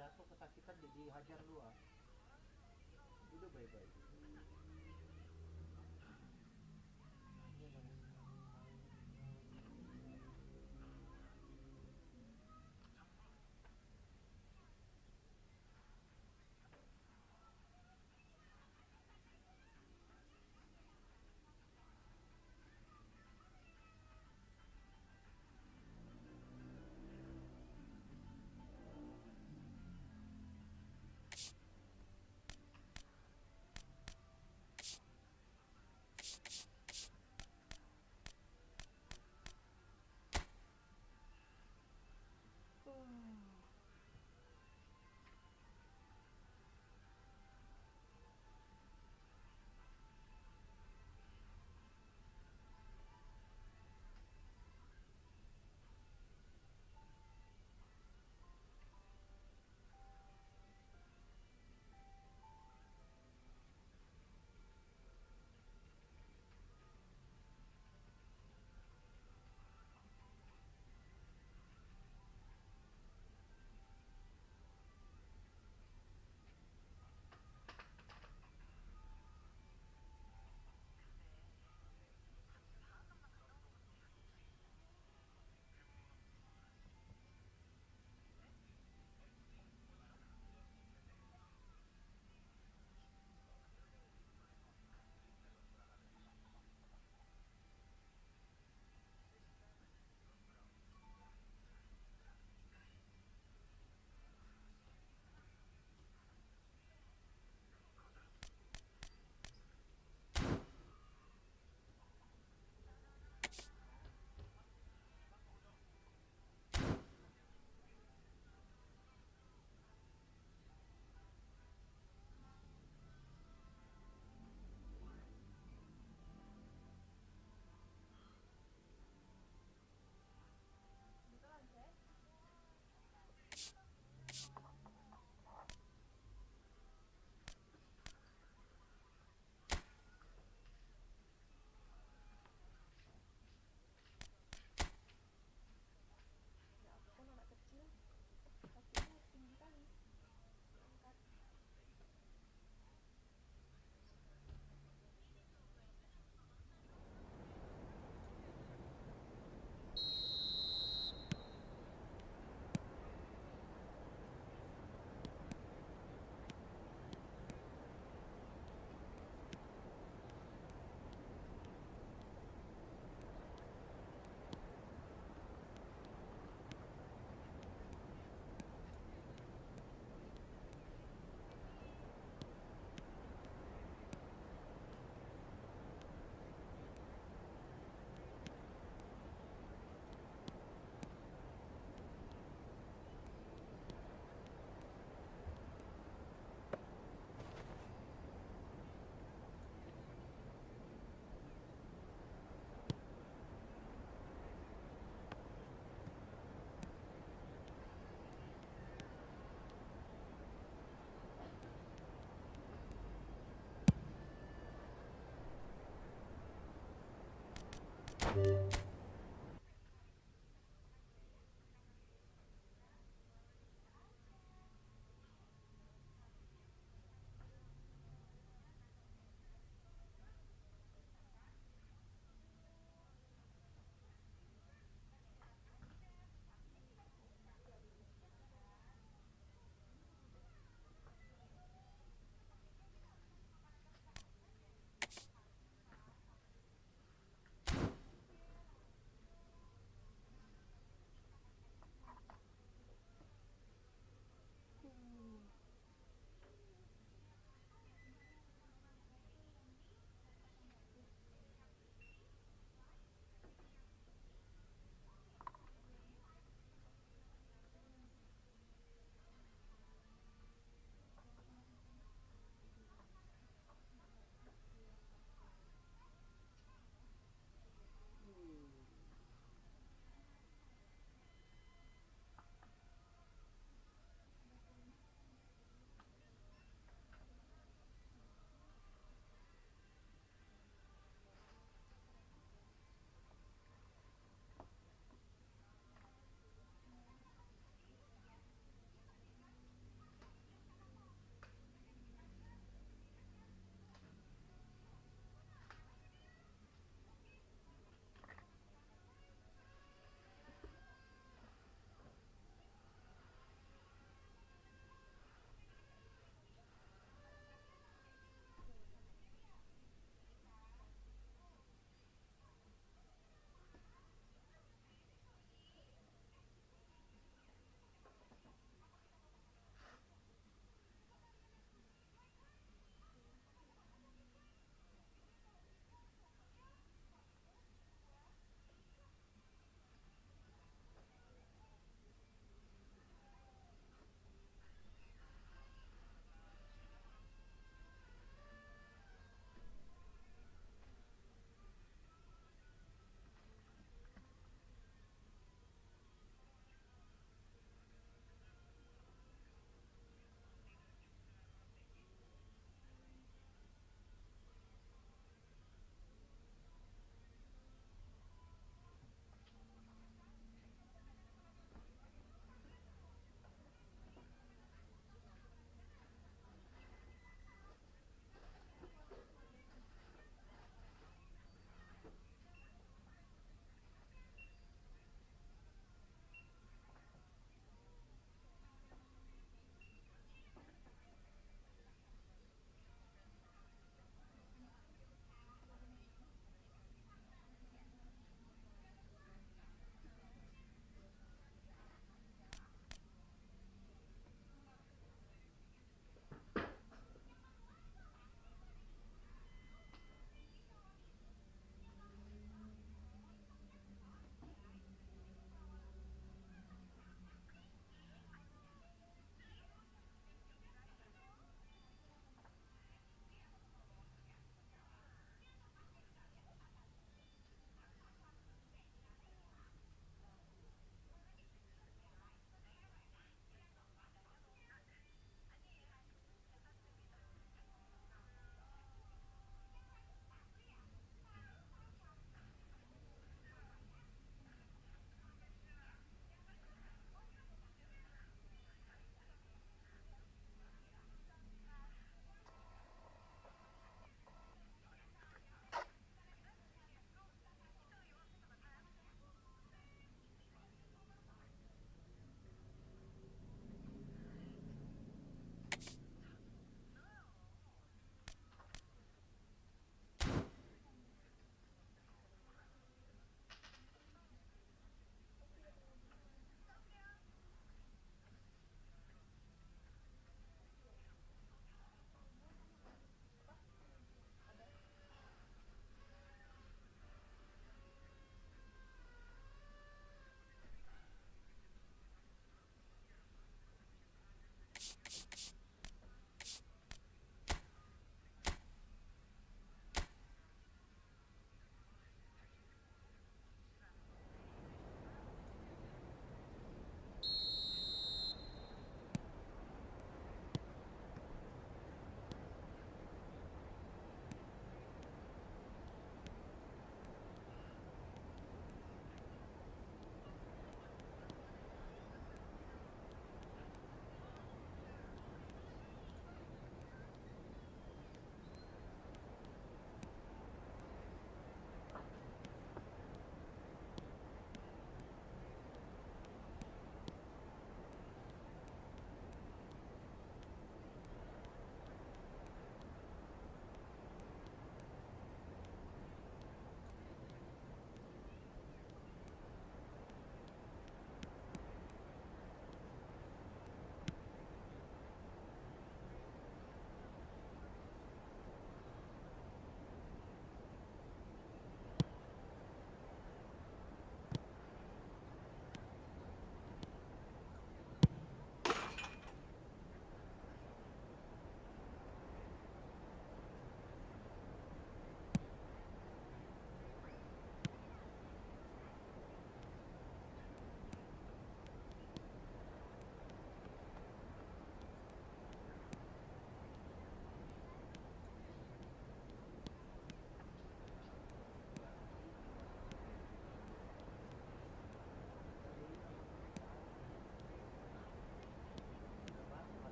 jatuh kesakitan dihajar dua. Duduk baik-baik.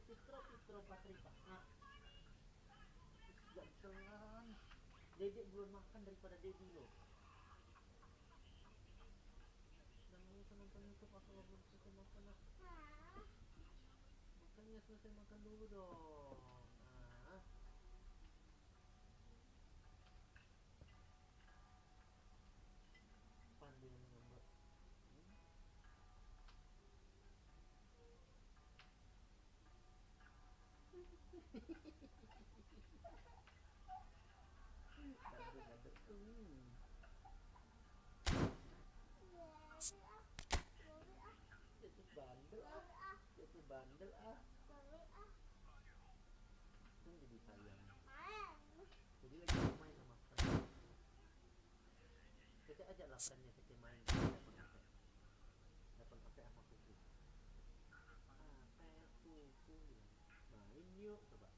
Pitro, Pitro, Patri, Pak. Nah, jangan. Dedek belum makan daripada Dedi loh. Dan mau nonton YouTube apa belum selesai makan lah. Makanya selesai makan dulu dong. Nah, pandai mengambek. Aduk-aduk. Jadi bandel ah. Jadi bandel ah. Itu jadi sayang. Jadi lagi main sama friend. Kita ajak lah friendnya kita main. Dapat HP sama kuku. Kuku. Main yuk coba.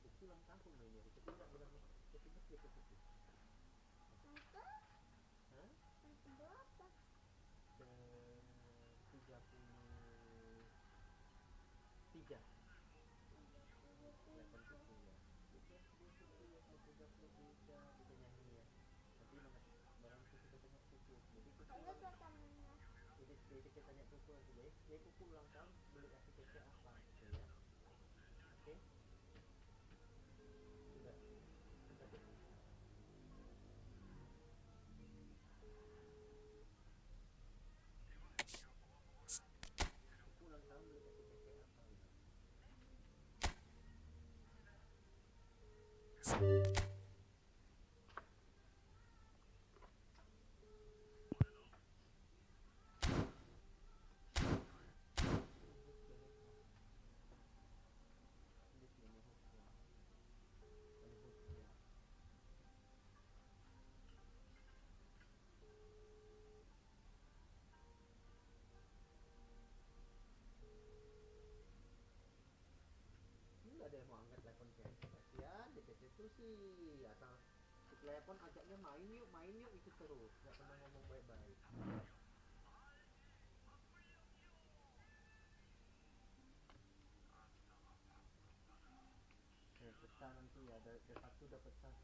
Kuku ulang tahun mainnya. Kita tidak bilang kita dia ke kuku. Hah? Berapa? Ke 33. 8 kuku ya. Kita 33 kita nyanyi ya. Nanti barang kita tanya kuku. Jadi kuku. Jadi kita tanya kuku nanti deh. Dia kuku ulang tahun beli kasih keke apa gitu ya. Oke? Sudah. Kuku ulang tahun beli kasih keke apa gitu. Nggak ada yang mau angkat telepon cewek. Kasihan deket itu sih asal si telepon ajaknya main yuk itu terus nggak pernah ngomong baik-baik. Pecah nanti ya ada satu dapat satu.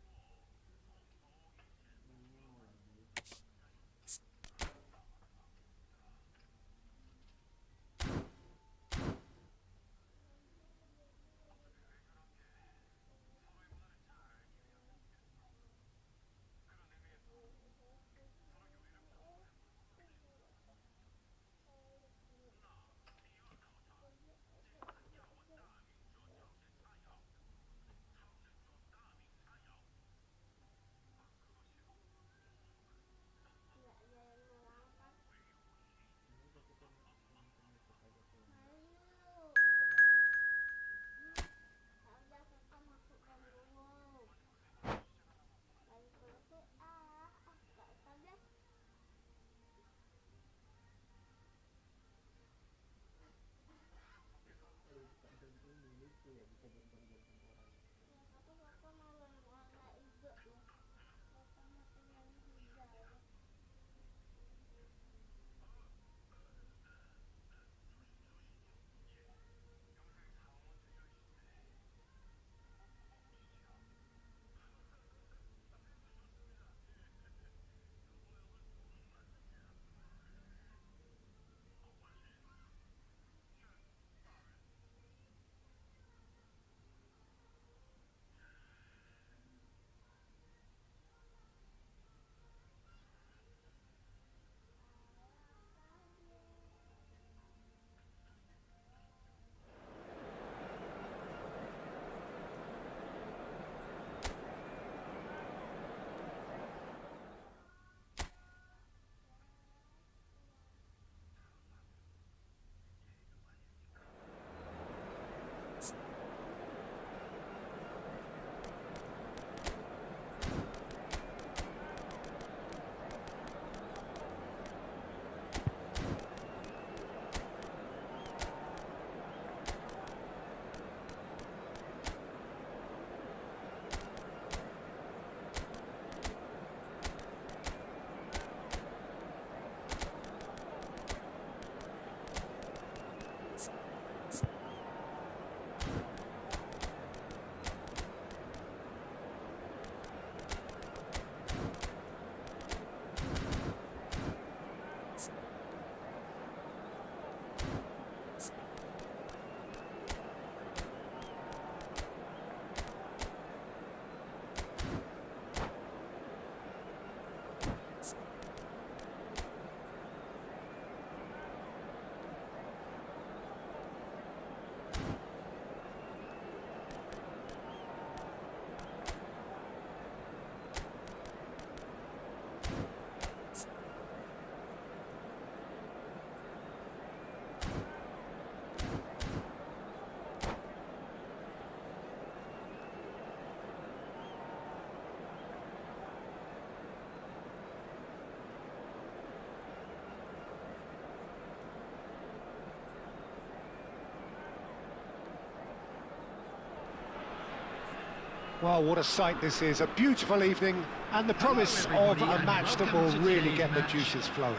Well, what a sight this is. A beautiful evening and the promise of a match that will really get the juices flowing.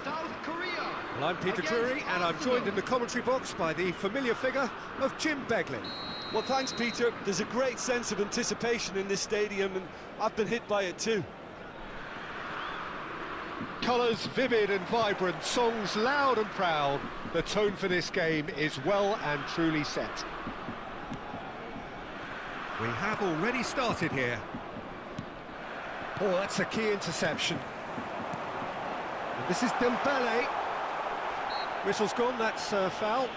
South Korea. Well, I'm Peter Drury, and I'm joined in the commentary box by the familiar figure of Jim Beglin. Well, thanks, Peter. There's a great sense of anticipation in this stadium, and I've been hit by it too. Colours vivid and vibrant, songs loud and proud. The tone for this game is well and truly set. We have already started here. Oh, that's a key interception. And this is Dembele. Whistle's gone, that's foul.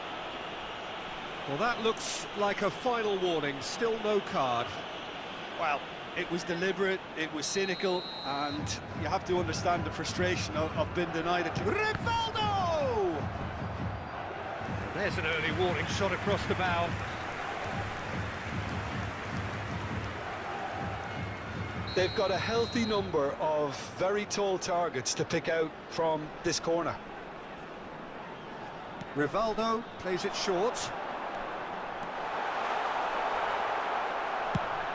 Well, that looks like a final warning, still no card. Well, it was deliberate, it was cynical, and you have to understand the frustration of being denied it. Rivaldo! There's an early warning shot across the bow. They've got a healthy number of very tall targets to pick out from this corner. Rivaldo plays it short.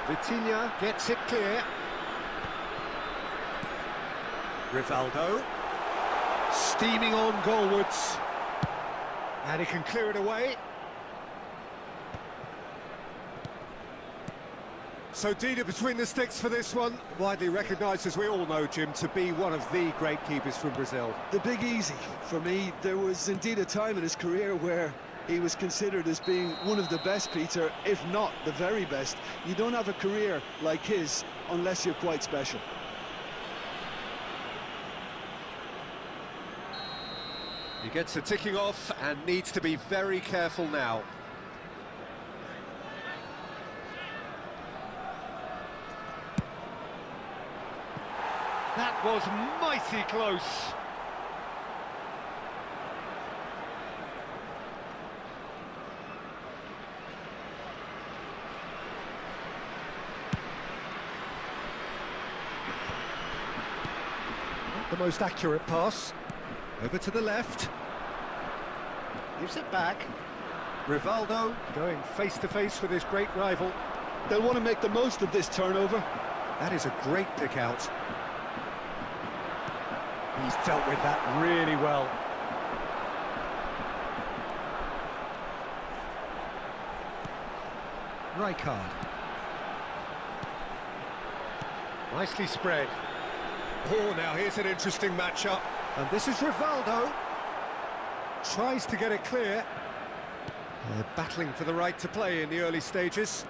Vitinha gets it clear. Rivaldo. Steaming on goalwards. And he can clear it away. So Dida between the sticks for this one, widely recognised, as we all know, Jim, to be one of the great keepers from Brazil. The big easy for me. There was indeed a time in his career where he was considered as being one of the best, Peter, if not the very best. You don't have a career like his unless you're quite special. He gets a ticking off and needs to be very careful now. That was mighty close. Not the most accurate pass. Over to the left. Gives it back. Rivaldo Going face to face with his great rival. They'll want to make the most of this turnover. That is a great pick out. He's dealt with that really well. Rijkaard. Nicely spread. Oh, now here's an interesting matchup. And this is Rivaldo. Tries to get it clear. Battling for the right to play in the early stages.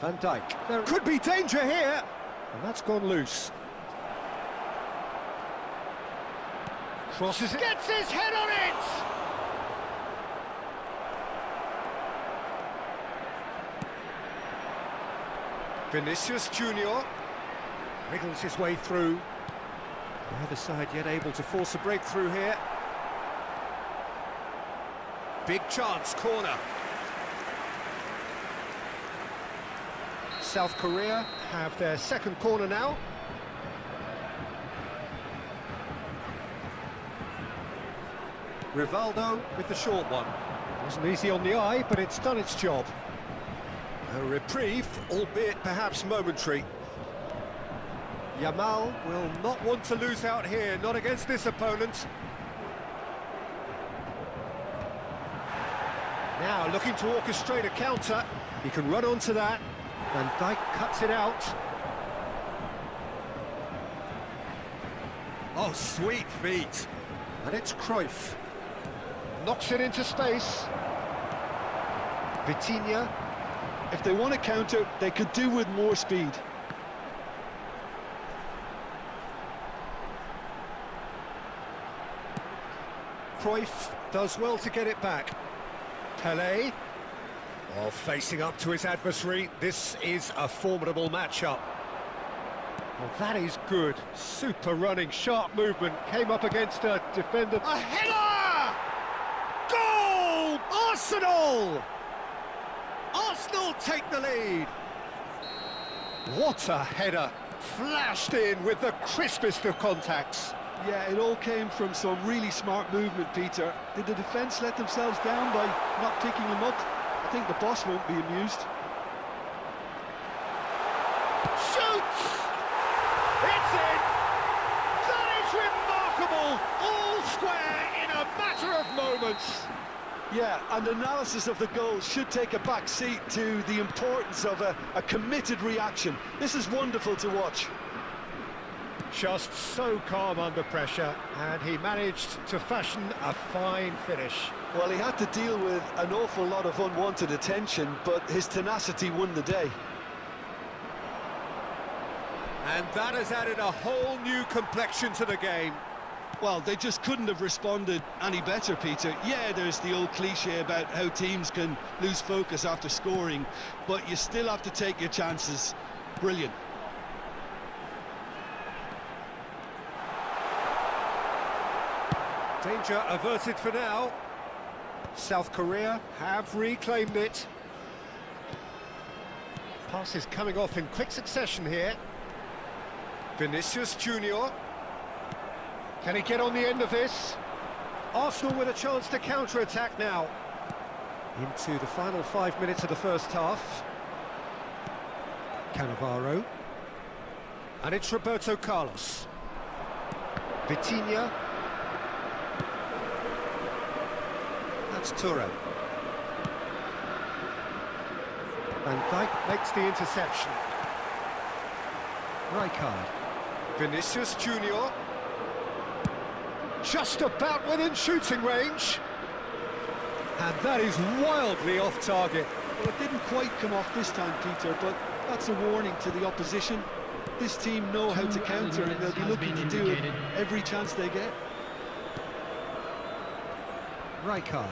Van Dijk. There could be danger here. And that's gone loose. Crosses it. Gets his head on it! Vinicius Junior wriggles his way through. Neither side yet able to force a breakthrough here. Big chance, corner. South Korea have their second corner now. Rivaldo with the short one. Wasn't easy on the eye, but it's done its job. A reprieve, albeit perhaps momentary. Yamal will not want to lose out here, not against this opponent. Now looking to orchestrate a counter. He can run onto that. Van Dijk cuts it out. Oh, sweet feet. And it's Cruyff. Knocks it into space. Vitinha. If they want to counter, they could do with more speed. Cruyff does well to get it back. Pelé. Oh, facing up to his adversary, this is a formidable matchup. Well, that is good. Super running, sharp movement. Came up against a defender. A header! Goal! Arsenal! Arsenal take the lead. What a header. Flashed in with the crispest of contacts. Yeah, it all came from some really smart movement, Peter. Did the defence let themselves down by not picking him up? I think the boss won't be amused. Shoots! It's in! That is remarkable! All square in a matter of moments. Yeah, and analysis of the goal should take a back seat to the importance of a committed reaction. This is wonderful to watch. Just so calm under pressure, and he managed to fashion a fine finish. Well, he had to deal with an awful lot of unwanted attention, but his tenacity won the day. And that has added a whole new complexion to the game. Well, they just couldn't have responded any better, Peter. Yeah, there's the old cliche about how teams can lose focus after scoring, but you still have to take your chances. Brilliant. Danger averted for now. South Korea have reclaimed it. Passes coming off in quick succession here. Vinicius Junior. Can he get on the end of this? Arsenal with a chance to counter-attack now. Into the final 5 minutes of the first half. Cannavaro. And it's Roberto Carlos. Vitinha. That's Touré. Van Dijk makes the interception. Rijkaard. Vinicius Junior. Just about within shooting range. And that is wildly off target. Well, it didn't quite come off this time, Peter, but that's a warning to the opposition. This team know how to counter, and they'll be looking to do it every chance they get. Rijkaard.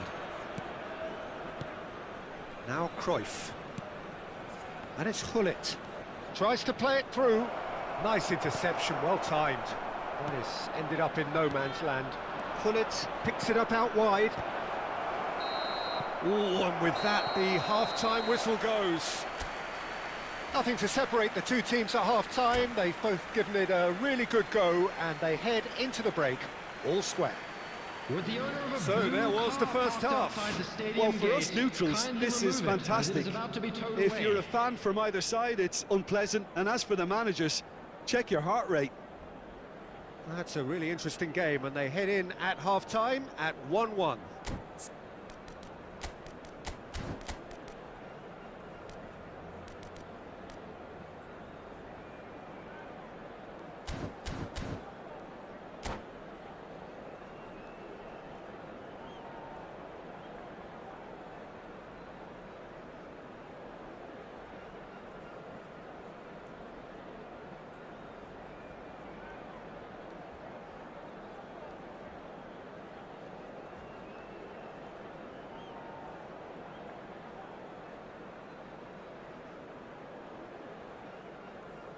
Now Cruyff. And it's Gullit. Tries to play it through. Nice interception, well timed. That has ended up in no man's land. Gullit picks it up out wide. Oh, and with that, the half-time whistle goes. Nothing to separate the two teams at half-time. They've both given it a really good go, and they head into the break all square. So there was the first half. Well, for us neutrals, this is fantastic. If you're a fan from either side, it's unpleasant. And as for the managers, check your heart rate. That's a really interesting game, and they head in at half-time at 1-1.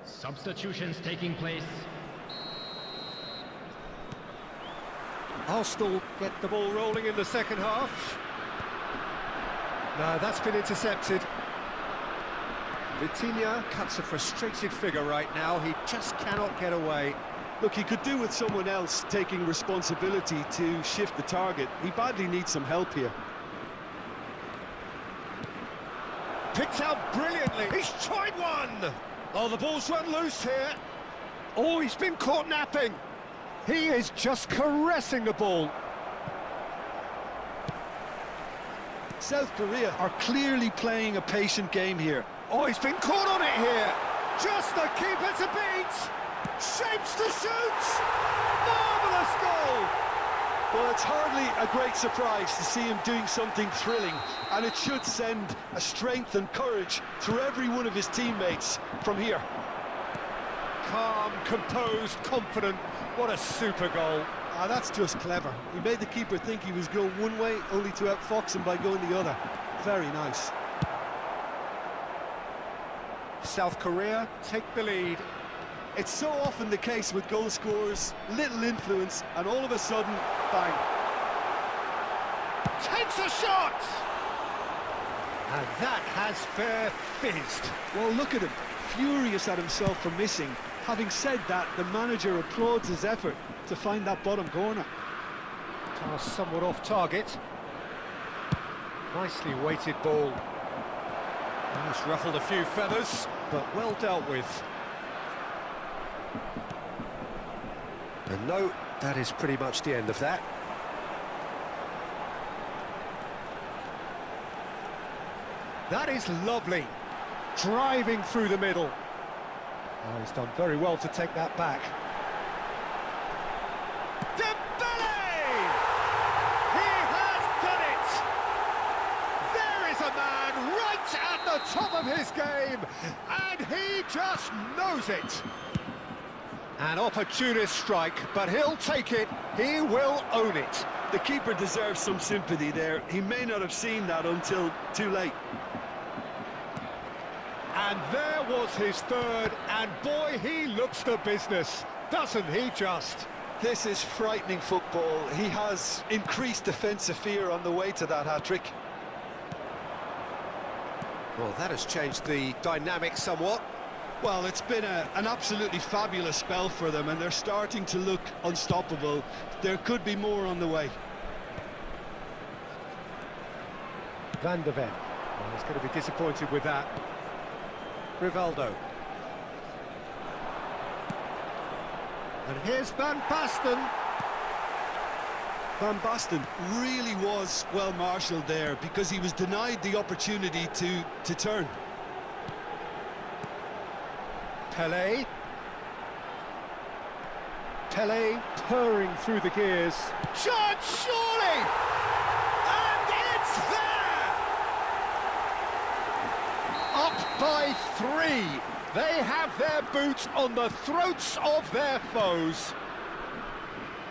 Substitutions taking place. Arsenal get the ball rolling in the second half. No, that's been intercepted. Vitinha cuts a frustrated figure right now. He just cannot get away. Look, he could do with someone else taking responsibility to shift the target. He badly needs some help here. Picked out brilliantly. He's tried one. Oh, the ball's run loose here. Oh, he's been caught napping. He is just caressing the ball. South Korea are clearly playing a patient game here. Oh, he's been caught on it here. Just the keeper to beat. Shapes to shoot. Marvellous goal. Well, it's hardly a great surprise to see him doing something thrilling, and it should send a strength and courage through every one of his teammates from here. Calm, composed, confident. What a super goal. Ah, that's just clever. He made the keeper think he was going one way, only to outfox him by going the other. Very nice. South Korea take the lead. It's so often the case with goal scorers, little influence, and all of a sudden, bang. Takes a shot! And that has fair fizzed. Well, look at him, furious at himself for missing. Having said that, the manager applauds his effort to find that bottom corner. Pass somewhat off target. Nicely weighted ball. It's ruffled a few feathers, but well dealt with. And no, that is pretty much the end of that. That is lovely. Driving through the middle. Oh, he's done very well to take that back. Dembele! He has done it! There is a man right at the top of his game, and he just knows it. An opportunist strike, but he'll take it, he will own it. The keeper deserves some sympathy there. He may not have seen that until too late. And there was his third, and boy, he looks the business, doesn't he just? This is frightening football. He has increased defensive fear on the way to that hat-trick. Well, that has changed the dynamic somewhat. Well, it's been an absolutely fabulous spell for them, and they're starting to look unstoppable. There could be more on the way. Van de Ven. Well, he's going to be disappointed with that. Rivaldo. And here's Van Basten. Van Basten really was well marshalled there because he was denied the opportunity to turn. Pelé. Pelé purring through the gears. Shot, surely! And it's there! Up by 3. They have their boots on the throats of their foes.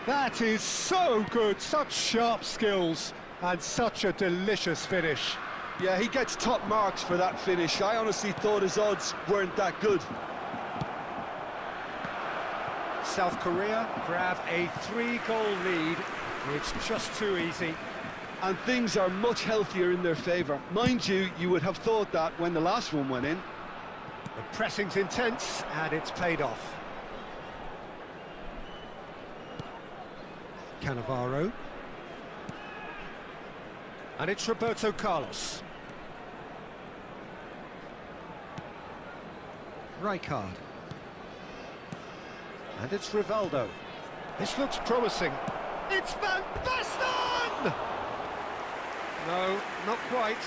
That is so good, such sharp skills, and such a delicious finish. Yeah, he gets top marks for that finish. I honestly thought his odds weren't that good. South Korea grab a 3-goal lead. It's just too easy. And things are much healthier in their favour. Mind you, you would have thought that when the last one went in. The pressing's intense, and it's paid off. Cannavaro. And it's Roberto Carlos. Rijkaard. And it's Rivaldo. This looks promising. It's Van Basten! No, not quite.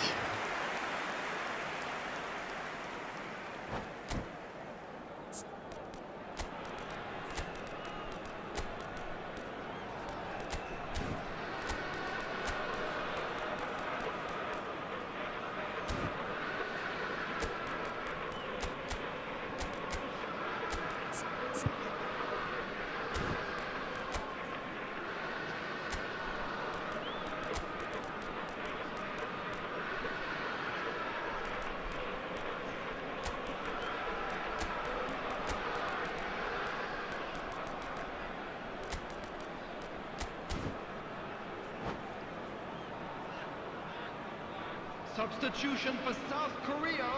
Substitution for South Korea.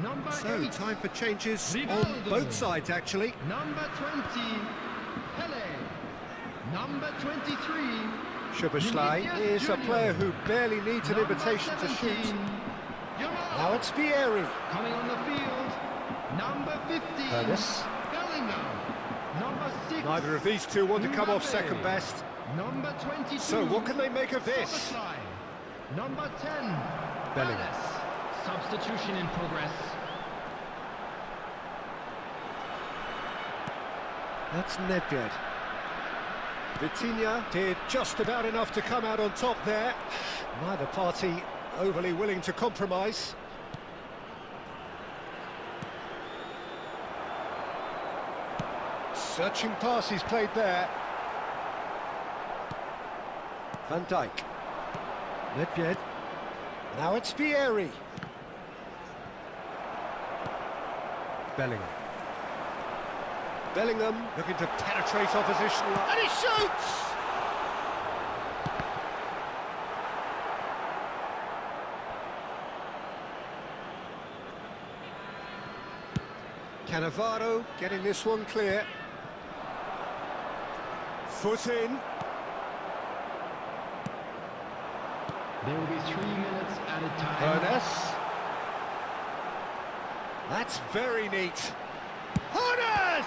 Number 8. Time for changes on Rivaldo. both sides, actually. Number 20, Pelé. Number 23, Szoboszlai is a player who barely needs an invitation to shoot. Now it's Vieri. Coming on the field. Number 15, Ernest. Bellingham. Number 6, Neither of these two want to come off Mbappe. second best. Number 22. So what can they make of this? Szoboszlai. Number 10, Bellingham. Palace. Substitution in progress. That's Nedved. Vitinha did just about enough to come out on top there. Neither party overly willing to compromise. Searching pass he's played there. Van Dijk. Nedved. Now it's Vieri. Bellingham. Bellingham looking to penetrate opposition. And he shoots! Cannavaro getting this one clear. Foot in. There will be 3 minutes at a time. Hoeneß. That's very neat. Hoeneß!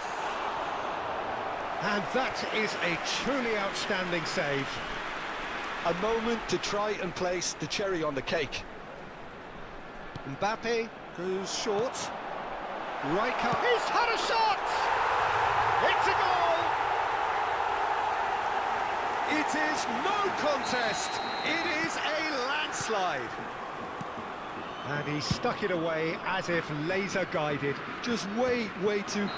And that is a truly outstanding save. A moment to try and place the cherry on the cake. Mbappe goes short. Rijkaard. He's had a shot! It's a goal! It is no contest. It is a landslide. And he stuck it away as if laser guided. Just way too...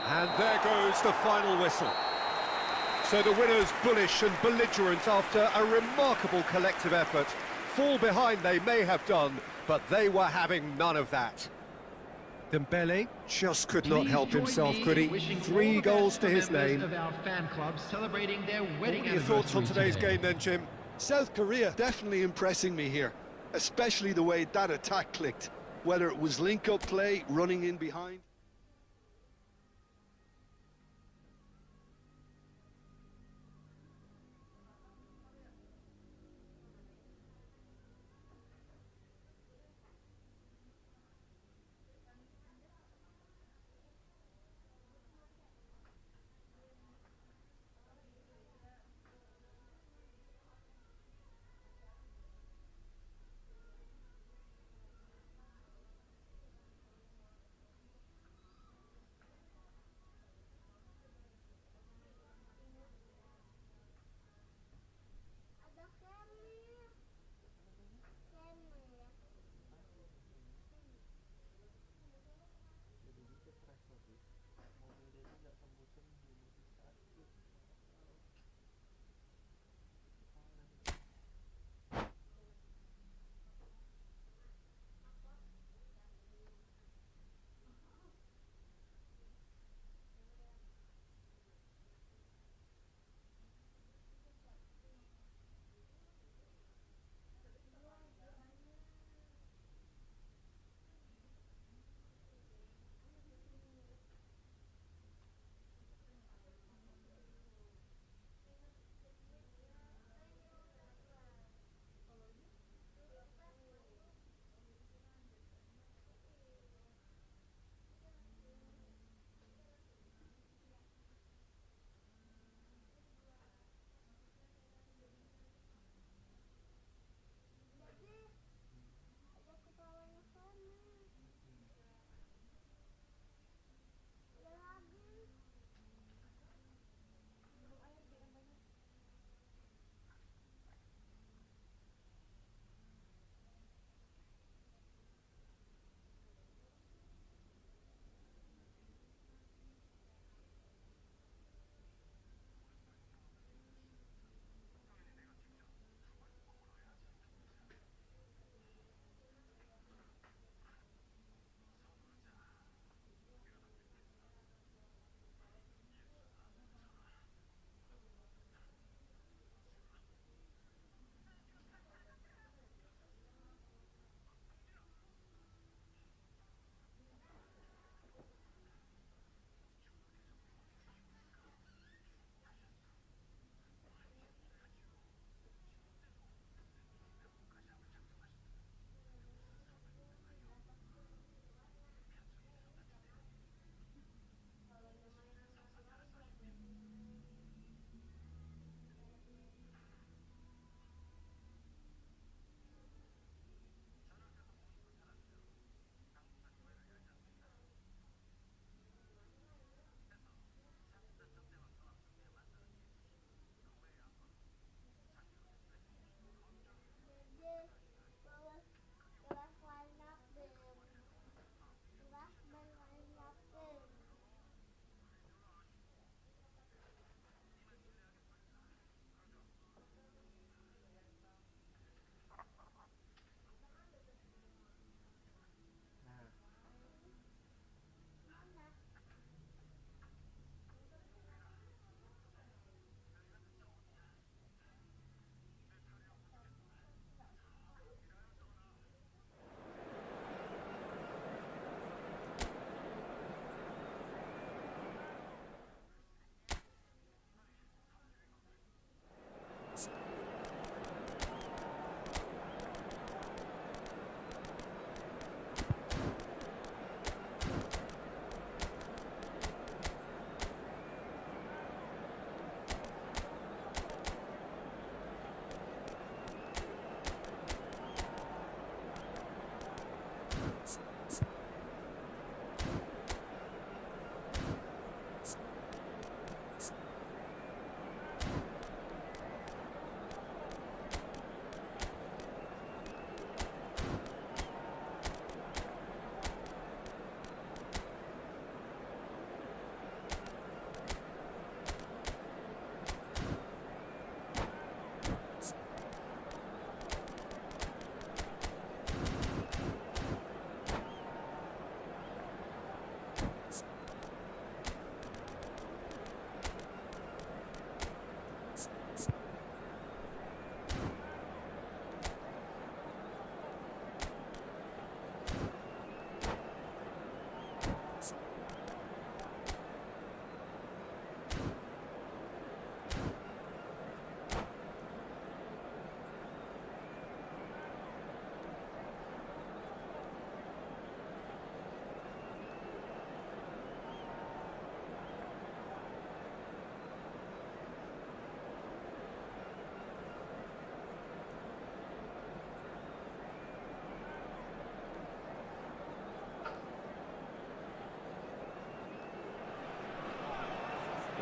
And there goes the final whistle. So the winners bullish and belligerent after a remarkable collective effort. Fall behind they may have done, but they were having none of that. Dembele just could not Please help join himself, me could in he? wishing all 3 the goals best to his members name. of our fan club celebrating their wedding What are your thoughts on anniversary today's today. game then, Jim? South Korea definitely impressing me here, especially the way that attack clicked, whether it was link-up play, running in behind.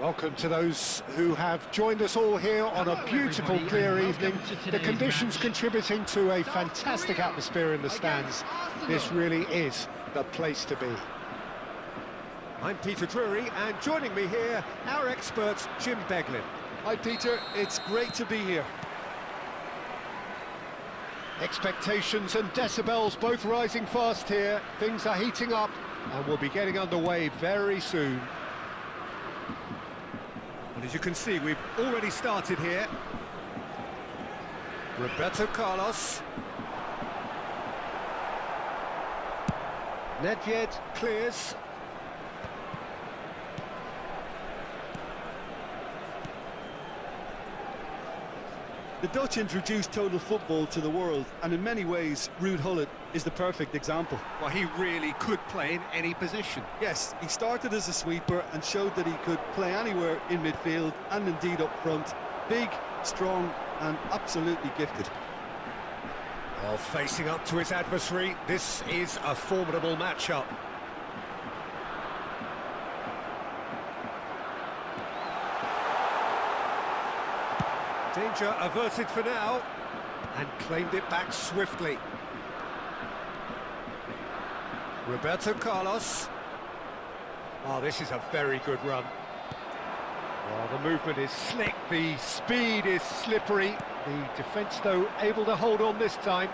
Welcome to those who have joined us all here on a beautiful, clear evening. The conditions contributing to a fantastic atmosphere in the stands. This really is the place to be. I'm Peter Drury, and joining me here, our expert, Jim Beglin. Hi, Peter. It's great to be here. Expectations and decibels both rising fast here. Things are heating up, and we'll be getting underway very soon. And as you can see, we've already started here. Roberto Carlos. Nedved clears. The Dutch introduced total football to the world, and in many ways, Ruud Gullit is the perfect example. Well, he really could play in any position. Yes, he started as a sweeper and showed that he could play anywhere in midfield and indeed up front. Big, strong and absolutely gifted. Well, facing up to his adversary, this is a formidable matchup. Danger averted for now, and claimed it back swiftly. Roberto Carlos. Oh, this is a very good run. Well, the movement is slick, the speed is slippery. The defence, though, able to hold on this time.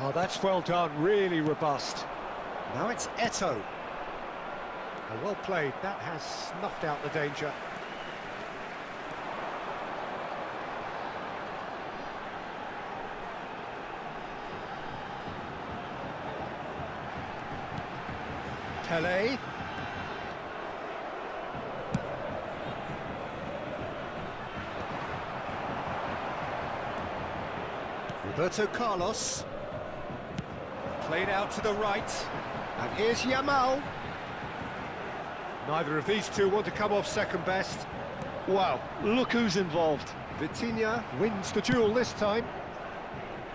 Oh, that's well done, really robust. Now it's Eto'o. Oh, well played, that has snuffed out the danger. Pelé. Roberto Carlos. Played out to the right. And here's Yamal. Neither of these two want to come off second best. Wow, look who's involved. Vitinha wins the duel this time.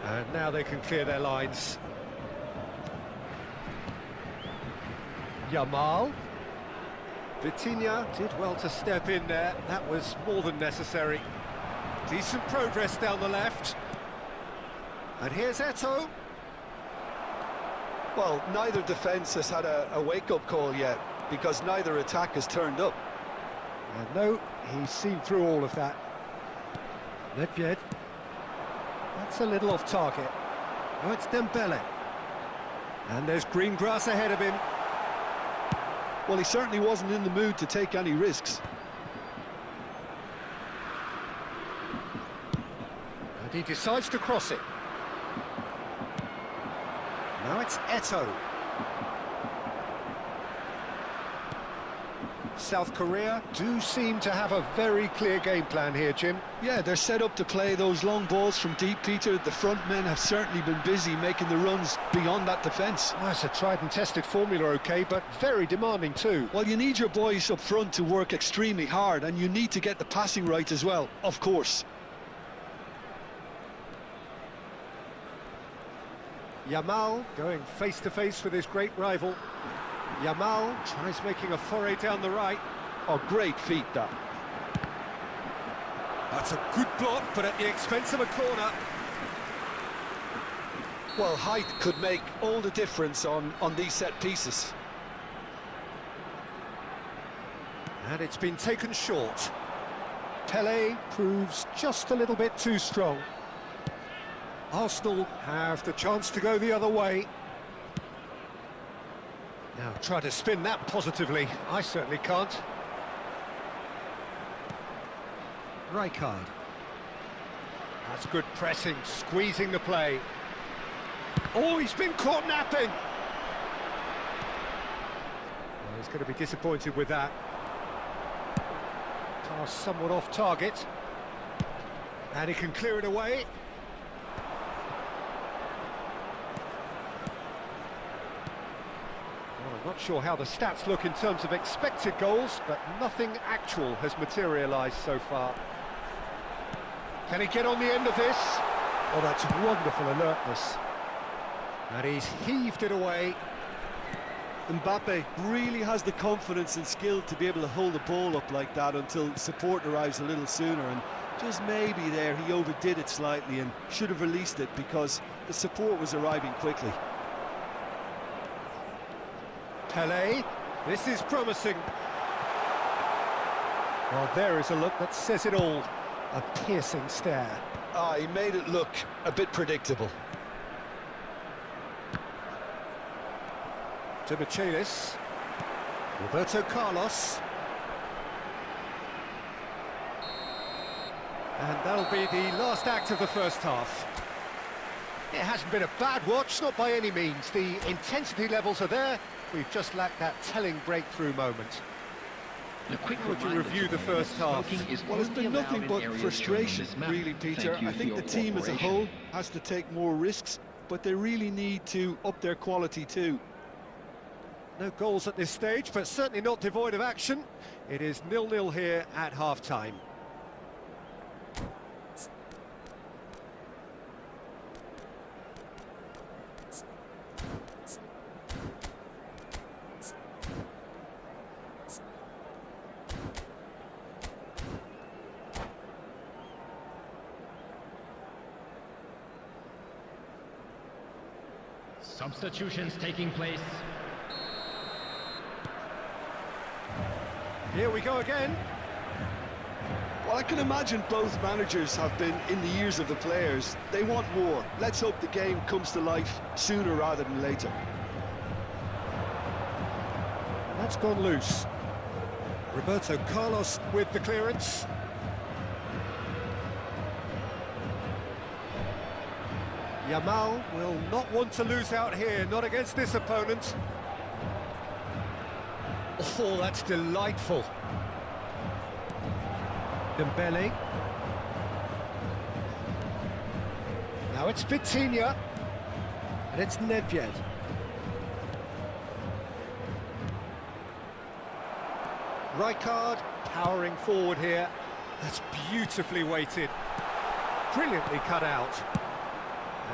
And now they can clear their lines. Yamal. Vitinha did well to step in there. That was more than necessary. Decent progress down the left. And here's Eto'o. Well, neither defence has had a wake-up call yet, because neither attack has turned up. And no, he's seen through all of that. Nedved. That's a little off target. Oh, it's Dembele. And there's green grass ahead of him. Well, he certainly wasn't in the mood to take any risks. And he decides to cross it. Now it's Eto'o. South Korea do seem to have a very clear game plan here, Jim. Yeah, they're set up to play those long balls from deep, Peter. The front men have certainly been busy making the runs beyond that defence. Oh, it's a tried and tested formula, OK, but very demanding too. Well, you need your boys up front to work extremely hard, and you need to get the passing right as well, of course. Yamal going face-to-face with his great rival. Yamal tries making a foray down the right. Oh, great feat, that. That's a good block, but at the expense of a corner. Well, height could make all the difference on these set pieces. And it's been taken short. Pelé proves just a little bit too strong. Arsenal have the chance to go the other way. Now try to spin that positively. I certainly can't. Rijkaard. That's good pressing, squeezing the play. Oh, he's been caught napping! Well, he's going to be disappointed with that. Pass somewhat off target. And he can clear it away. Well, I'm not sure how the stats look in terms of expected goals, but nothing actual has materialised so far. Can he get on the end of this? Oh, that's wonderful alertness. And he's heaved it away. Mbappe really has the confidence and skill to be able to hold the ball up like that until support arrives a little sooner, and just maybe there he overdid it slightly and should have released it because the support was arriving quickly. Pele, this is promising. Well, there is a look that says it all. A piercing stare. He made it look a bit predictable. To Michelis. Roberto Carlos. And that'll be the last act of the first half. It hasn't been a bad watch, not by any means. The intensity levels are there. We've just lacked that telling breakthrough moment. A quick How would you reminder review to the first half? smoking is Well, it's only been allowed nothing in but areas frustration, shown on this map. really, Peter. Thank you I for think your the team as a cooperation. whole has to take more risks, but they really need to up their quality too. No goals at this stage, but certainly not devoid of action. It is 0-0 here at half-time. Substitutions taking place. Here we go again. Well, I can imagine both managers have been in the ears of the players. They want more. Let's hope the game comes to life sooner rather than later. That's gone loose. Roberto Carlos with the clearance. Yamal will not want to lose out here, not against this opponent. Oh, that's delightful. Dembele. Now it's Vitinha. And it's Nedved. Rijkaard powering forward here. That's beautifully weighted. Brilliantly cut out.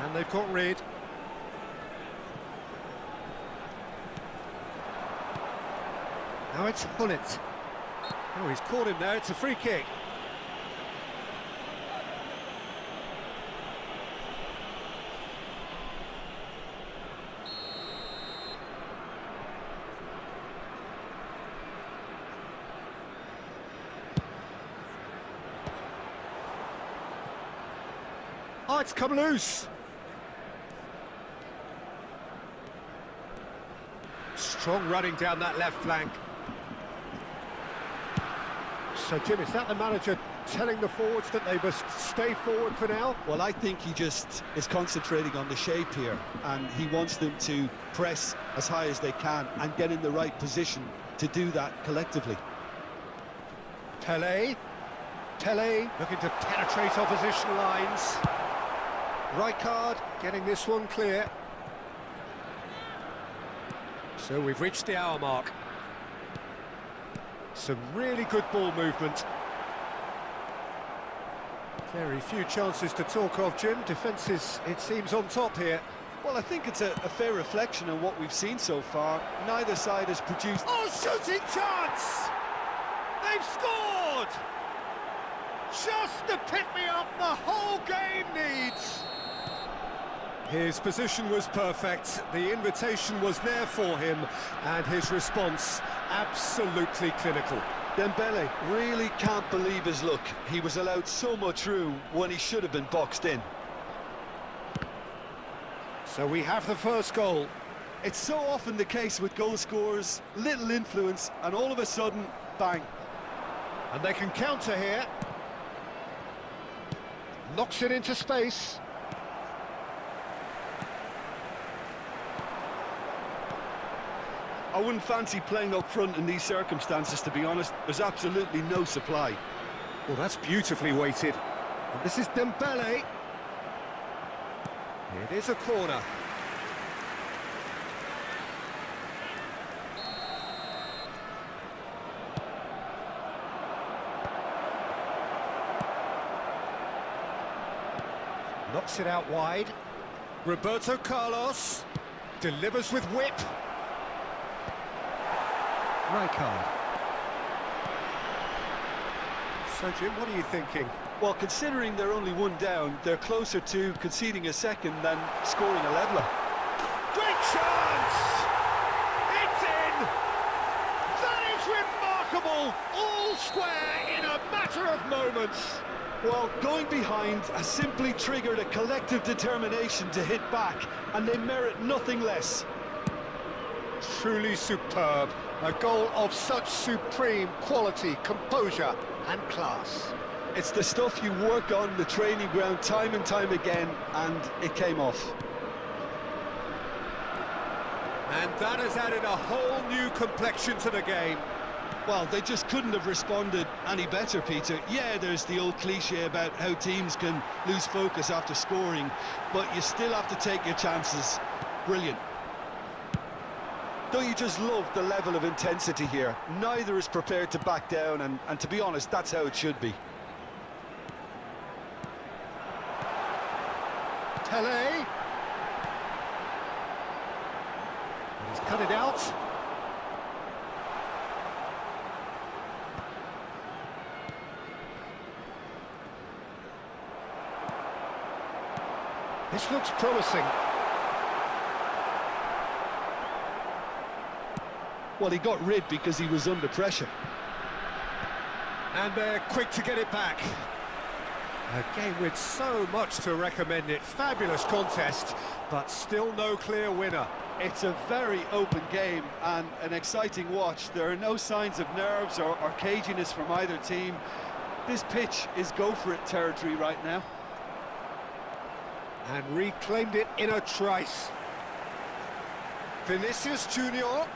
And they've got rid. Now it's Gullit. Oh, he's caught him there. It's a free kick. Oh, it's come loose. Strong running down that left flank. So, Jim, is that the manager telling the forwards that they must stay forward for now? Well, I think he just is concentrating on the shape here, and he wants them to press as high as they can and get in the right position to do that collectively. Pele looking to penetrate opposition lines. Rijkaard getting this one clear. So we've reached the hour mark. Some really good ball movement. Very few chances to talk of, Jim. Defence is, it seems, on top here. Well, I think it's a fair reflection on what we've seen so far. Neither side has produced... Oh, shooting chance! They've scored! Just the pick-me-up the whole game needs. His position was perfect, the invitation was there for him, and his response absolutely clinical. Dembele really can't believe his luck. He was allowed so much room when he should have been boxed in. So we have the first goal. It's so often the case with goal scorers, little influence, and all of a sudden, bang. And they can counter here. Knocks it into space. I wouldn't fancy playing up front in these circumstances, to be honest. There's absolutely no supply. Well, that's beautifully weighted. And this is Dembele. It is a corner. Knocks it out wide. Roberto Carlos delivers with whip. Rijkaard. So, Jim, what are you thinking? Well, considering they're only one down, they're closer to conceding a second than scoring a leveller. Great chance! It's in! That is remarkable! All square in a matter of moments. Well, going behind has simply triggered a collective determination to hit back, and they merit nothing less. Truly superb. A goal of such supreme quality, composure and class. It's the stuff you work on the training ground time and time again, and it came off. And that has added a whole new complexion to the game. Well, they just couldn't have responded any better, Peter. Yeah, there's the old cliche about how teams can lose focus after scoring, but you still have to take your chances. Brilliant. Don't you just love the level of intensity here? Neither is prepared to back down, and to be honest, that's how it should be. Tele. He's cut it out. This looks promising. Well, he got rid because he was under pressure. And they're quick to get it back. A game with so much to recommend it. Fabulous contest, but still no clear winner. It's a very open game and an exciting watch. There are no signs of nerves or caginess from either team. This pitch is go-for-it territory right now. And reclaimed it in a trice. Vinicius Junior.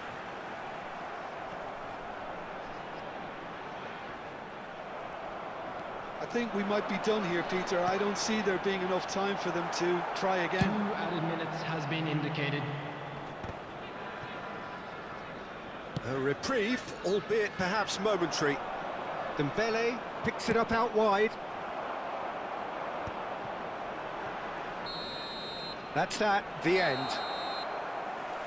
I think we might be done here, Peter. I don't see there being enough time for them to try again. 2 added minutes has been indicated. A reprieve, albeit perhaps momentary. Dembele picks it up out wide. That's that, the end.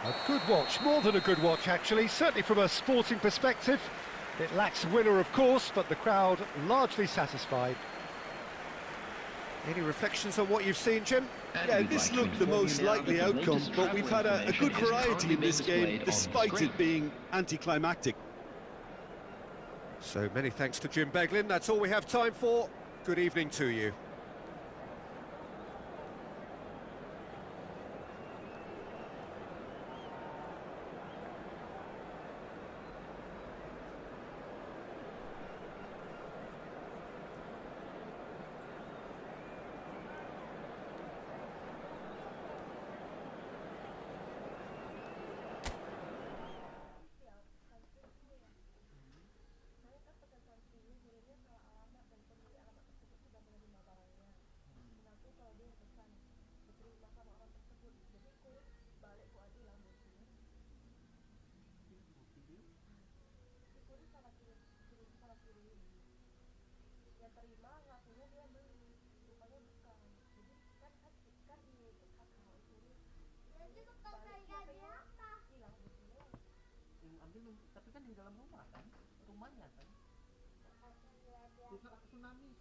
A good watch, more than a good watch actually, certainly from a sporting perspective. It lacks a winner, of course, but the crowd largely satisfied. Any reflections on what you've seen, Jim? Yeah, this looked the most likely outcome, but we've had a good variety in this game, despite it being anticlimactic. So many thanks to Jim Beglin. That's all we have time for. Good evening to you. Tapi kan di dalam rumah kan, rumahnya kan. Tsunami.